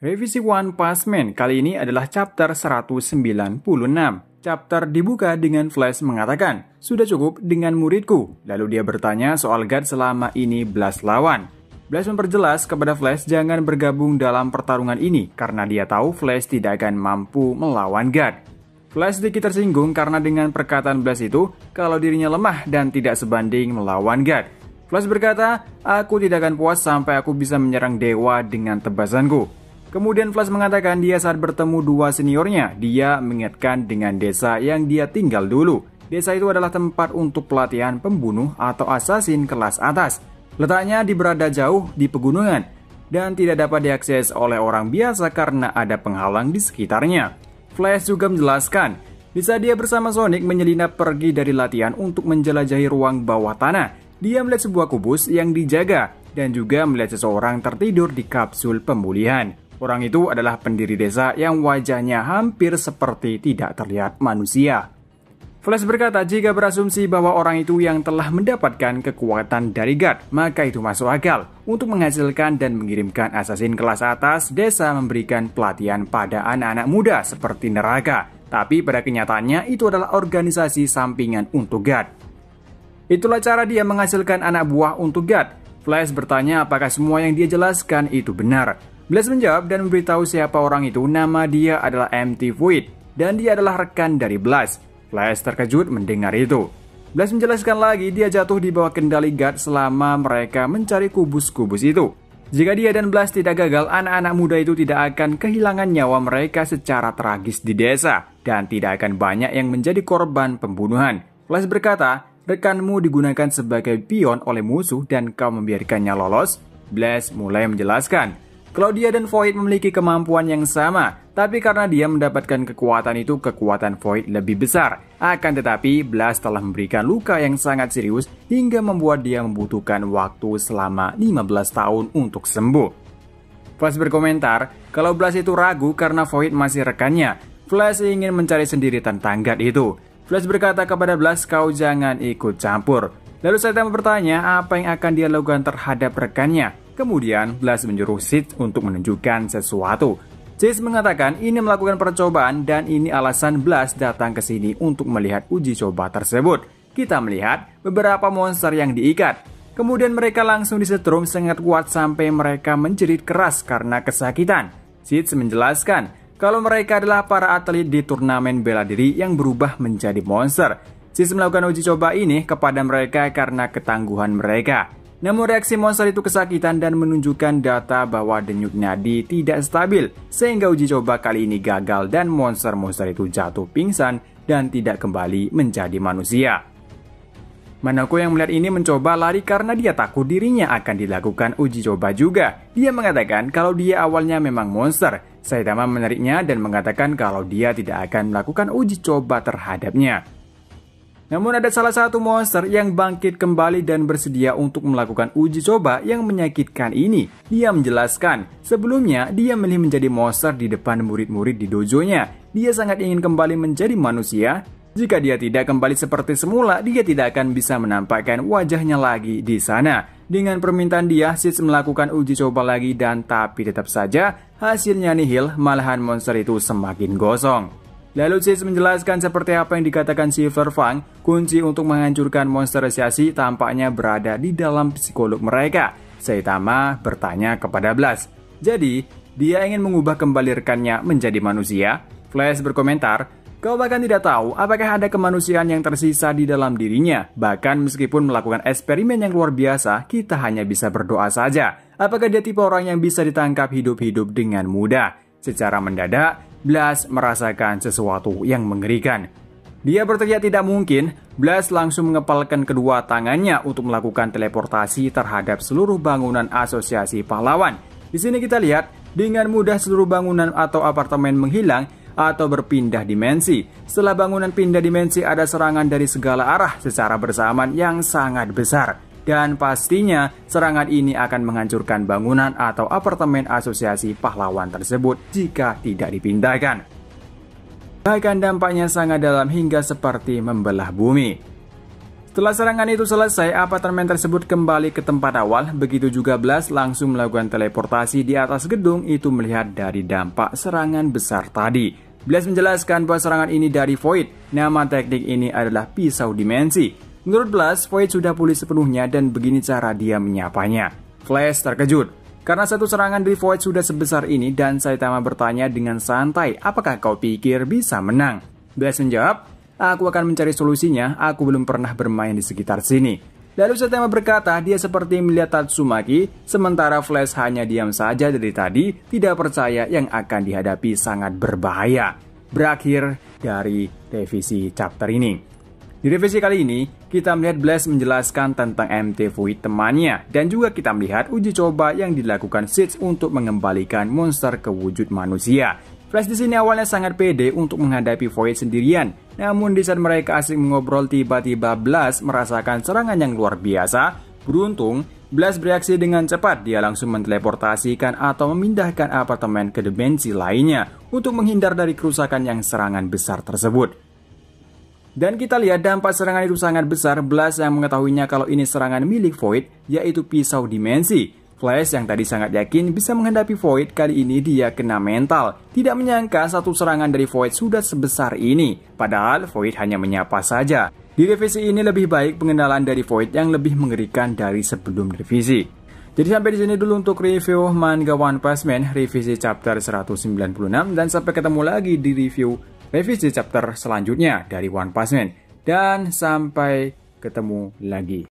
Revisi One Punch Man kali ini adalah chapter 196. Chapter dibuka dengan Flash mengatakan, "Sudah cukup dengan muridku." Lalu dia bertanya soal God selama ini Blast lawan. Blast memperjelas kepada Flash jangan bergabung dalam pertarungan ini karena dia tahu Flash tidak akan mampu melawan God. Flash sedikit tersinggung karena dengan perkataan Blast itu kalau dirinya lemah dan tidak sebanding melawan God. Flash berkata, "Aku tidak akan puas sampai aku bisa menyerang dewa dengan tebasanku." Kemudian Flash mengatakan dia saat bertemu dua seniornya, dia mengingatkan dengan desa yang dia tinggal dulu. Desa itu adalah tempat untuk pelatihan pembunuh atau assassin kelas atas. Letaknya di berada jauh di pegunungan dan tidak dapat diakses oleh orang biasa karena ada penghalang di sekitarnya. Flash juga menjelaskan, bisa dia bersama Sonic menyelinap pergi dari latihan untuk menjelajahi ruang bawah tanah. Dia melihat sebuah kubus yang dijaga dan juga melihat seseorang tertidur di kapsul pemulihan. Orang itu adalah pendiri desa yang wajahnya hampir seperti tidak terlihat manusia. Flash berkata jika berasumsi bahwa orang itu yang telah mendapatkan kekuatan dari God, maka itu masuk akal. Untuk menghasilkan dan mengirimkan assassin kelas atas, desa memberikan pelatihan pada anak-anak muda seperti neraka. Tapi pada kenyataannya itu adalah organisasi sampingan untuk God. Itulah cara dia menghasilkan anak buah untuk God. Flash bertanya apakah semua yang dia jelaskan itu benar. Blast menjawab dan memberitahu siapa orang itu. Nama dia adalah Empty Void dan dia adalah rekan dari Blast. Flash terkejut mendengar itu. Blast menjelaskan lagi dia jatuh di bawah kendali God selama mereka mencari kubus-kubus itu. Jika dia dan Blast tidak gagal, anak-anak muda itu tidak akan kehilangan nyawa mereka secara tragis di desa dan tidak akan banyak yang menjadi korban pembunuhan. Flash berkata, rekanmu digunakan sebagai pion oleh musuh dan kau membiarkannya lolos. Blast mulai menjelaskan, kalau dia dan Void memiliki kemampuan yang sama, tapi karena dia mendapatkan kekuatan itu, kekuatan Void lebih besar. Akan tetapi, Blast telah memberikan luka yang sangat serius hingga membuat dia membutuhkan waktu selama 15 tahun untuk sembuh. Flash berkomentar, kalau Blast itu ragu karena Void masih rekannya, Flash ingin mencari sendiri tentang God itu. Flash berkata kepada Blast, kau jangan ikut campur. Lalu Saitama bertanya apa yang akan dia lakukan terhadap rekannya. Kemudian Blast menyuruh Sid untuk menunjukkan sesuatu. Sid mengatakan ini melakukan percobaan dan ini alasan Blast datang ke sini untuk melihat uji coba tersebut. Kita melihat beberapa monster yang diikat. Kemudian mereka langsung disetrum sangat kuat sampai mereka menjerit keras karena kesakitan. Sid menjelaskan kalau mereka adalah para atlet di turnamen bela diri yang berubah menjadi monster. Sid melakukan uji coba ini kepada mereka karena ketangguhan mereka. Namun reaksi monster itu kesakitan dan menunjukkan data bahwa denyut nadi tidak stabil sehingga uji coba kali ini gagal dan monster-monster itu jatuh pingsan dan tidak kembali menjadi manusia. Manako yang melihat ini mencoba lari karena dia takut dirinya akan dilakukan uji coba juga. Dia mengatakan kalau dia awalnya memang monster. Saitama menariknya dan mengatakan kalau dia tidak akan melakukan uji coba terhadapnya. Namun ada salah satu monster yang bangkit kembali dan bersedia untuk melakukan uji coba yang menyakitkan ini. Dia menjelaskan, sebelumnya dia memilih menjadi monster di depan murid-murid di dojonya. Dia sangat ingin kembali menjadi manusia. Jika dia tidak kembali seperti semula, dia tidak akan bisa menampakkan wajahnya lagi di sana. Dengan permintaan dia, Sid melakukan uji coba lagi dan tapi tetap saja hasilnya nihil, malahan monster itu semakin gosong. Lalu Sid menjelaskan seperti apa yang dikatakan Silver Fang, kunci untuk menghancurkan monsterisasi tampaknya berada di dalam psikolog mereka. Saitama bertanya kepada Blast, jadi dia ingin mengubah kembali rekannya menjadi manusia? Flash berkomentar, kau bahkan tidak tahu apakah ada kemanusiaan yang tersisa di dalam dirinya. Bahkan meskipun melakukan eksperimen yang luar biasa, kita hanya bisa berdoa saja. Apakah dia tipe orang yang bisa ditangkap hidup-hidup dengan mudah? Secara mendadak, Blast merasakan sesuatu yang mengerikan. Dia berteriak tidak mungkin. Blast langsung mengepalkan kedua tangannya untuk melakukan teleportasi terhadap seluruh bangunan asosiasi pahlawan. Di sini kita lihat, dengan mudah seluruh bangunan atau apartemen menghilang atau berpindah dimensi. Setelah bangunan pindah dimensi, ada serangan dari segala arah secara bersamaan yang sangat besar. Dan pastinya serangan ini akan menghancurkan bangunan atau apartemen asosiasi pahlawan tersebut jika tidak dipindahkan. Bahkan dampaknya sangat dalam hingga seperti membelah bumi. Setelah serangan itu selesai, apartemen tersebut kembali ke tempat awal. Begitu juga Blast langsung melakukan teleportasi di atas gedung itu melihat dari dampak serangan besar tadi. Blast menjelaskan bahwa serangan ini dari Void. Nama teknik ini adalah pisau dimensi. Menurut Blast, Void sudah pulih sepenuhnya dan begini cara dia menyapanya. Flash terkejut karena satu serangan dari Void sudah sebesar ini dan Saitama bertanya dengan santai, apakah kau pikir bisa menang? Blast menjawab, aku akan mencari solusinya, aku belum pernah bermain di sekitar sini. Lalu Saitama berkata dia seperti melihat Tatsumaki, sementara Flash hanya diam saja dari tadi, tidak percaya yang akan dihadapi sangat berbahaya. Berakhir dari revisi chapter ini. Di revisi kali ini, kita melihat Blast menjelaskan tentang MT Void temannya, dan juga kita melihat uji coba yang dilakukan Siege untuk mengembalikan monster ke wujud manusia. Flash di sini awalnya sangat pede untuk menghadapi Void sendirian. Namun di saat mereka asik mengobrol, tiba-tiba Blast merasakan serangan yang luar biasa. Beruntung, Blast bereaksi dengan cepat. Dia langsung menteleportasikan atau memindahkan apartemen ke dimensi lainnya untuk menghindar dari kerusakan yang serangan besar tersebut. Dan kita lihat dampak serangan itu sangat besar. Blast yang mengetahuinya kalau ini serangan milik Void, yaitu pisau dimensi. Flash yang tadi sangat yakin bisa menghadapi Void, kali ini dia kena mental. Tidak menyangka satu serangan dari Void sudah sebesar ini. Padahal Void hanya menyapa saja. Di revisi ini lebih baik pengenalan dari Void yang lebih mengerikan dari sebelum revisi. Jadi sampai di sini dulu untuk review manga One Punch Man revisi chapter 196, dan sampai ketemu lagi di review revisi chapter selanjutnya dari One Punch Man. Dan sampai ketemu lagi.